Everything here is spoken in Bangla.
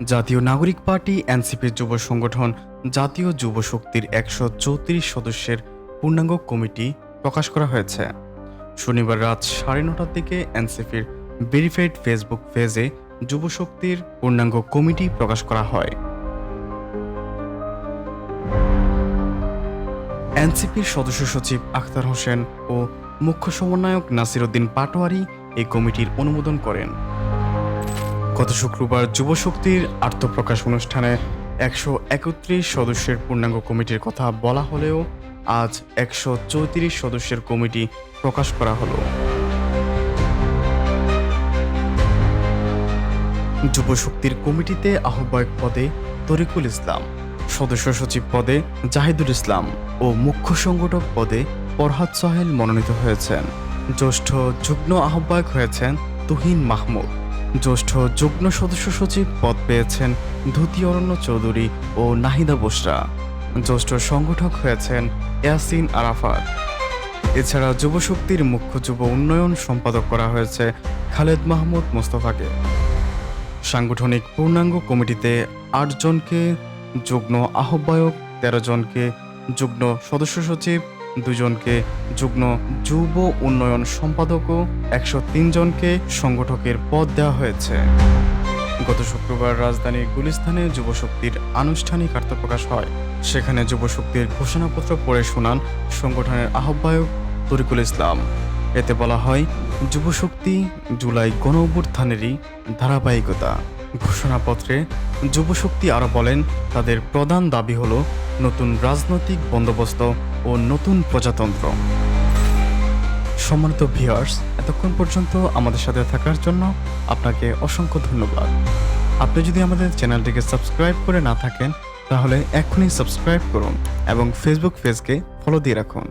জাতীয় নাগরিক পার্টি এনসিপির যুব সংগঠন জাতীয় যুব শক্তির 134 সদস্যের পূর্ণাঙ্গ কমিটি প্রকাশ করা হয়েছে। শনিবার রাত 9:30টার দিকে এনসিপির ভেরিফাইড ফেসবুক পেজে যুব শক্তির পূর্ণাঙ্গ কমিটি প্রকাশ করা হয়। এনসিপির সদস্য সচিব আখতার হোসেন ও মুখ্য সমন্বয়ক নাসির উদ্দিন পাটোয়ারি এই কমিটির অনুমোদন করেন। গত শুক্রবার যুব শক্তির আত্মপ্রকাশ অনুষ্ঠানে 131 সদস্যের পূর্ণাঙ্গ কমিটির কথা বলা হলেও আজ 134 সদস্যের কমিটি প্রকাশ করা হলো। যুব শক্তির কমিটিতে আহ্বায়ক পদে তরিকুল ইসলাম, সদস্য সচিব পদে জাহিদুল ইসলাম ও মুখ্য সংগঠক পদে ফরহাদ সোহেল মনোনীত হয়েছেন। জ্যেষ্ঠ যুগ্ম আহ্বায়ক হয়েছেন তুহিন মাহমুদ। জ্যেষ্ঠ যুগ্ম সদস্য সচিব পদ পেয়েছেন ধুতি অরণ্য চৌধুরী ও নাহিদা বসরা। জ্যেষ্ঠ সংগঠক হয়েছেন ইয়াসিন আরাফাত। এছাড়া যুব শক্তির মুখ্য যুব উন্নয়ন সম্পাদক করা হয়েছে খালেদ মাহমুদ মোস্তফাকে। সাংগঠনিক পূর্ণাঙ্গ কমিটিতে 8 জনকে যুগ্ম আহ্বায়ক, 13 জনকে যুগ্ম সদস্য সচিব, 2 জনকে যুগ্ম যুব উন্নয়ন সম্পাদক ও 103 জনকে সংগঠকের পদ দেওয়া হয়েছে। গত শুক্রবার রাজধানীর গুলিস্তানে যুব শক্তির আনুষ্ঠানিক আত্মপ্রকাশ হয়। সেখানে যুব শক্তির ঘোষণাপত্র পড়ে শোনান সংগঠনের আহ্বায়ক তরিকুল ইসলাম। এতে বলা হয়, যুব শক্তি জুলাই গণঅভ্যুত্থানেরই ধারাবাহিকতা। ঘোষণাপত্রে যুব শক্তি আরও বলেন, তাদের প্রধান দাবি হলো নতুন রাজনৈতিক বন্দোবস্ত ও নতুন প্রজাতন্ত্র। সম্মানিত ভিউয়ার্স, এতক্ষণ পর্যন্ত আমাদের সাথে থাকার জন্য আপনাকে অসংখ্য ধন্যবাদ। আপনি যদি আমাদের চ্যানেলটিকে সাবস্ক্রাইব করে না থাকেন তাহলে এখনই সাবস্ক্রাইব করুন এবং ফেসবুক পেজকে ফলো দিয়ে রাখুন।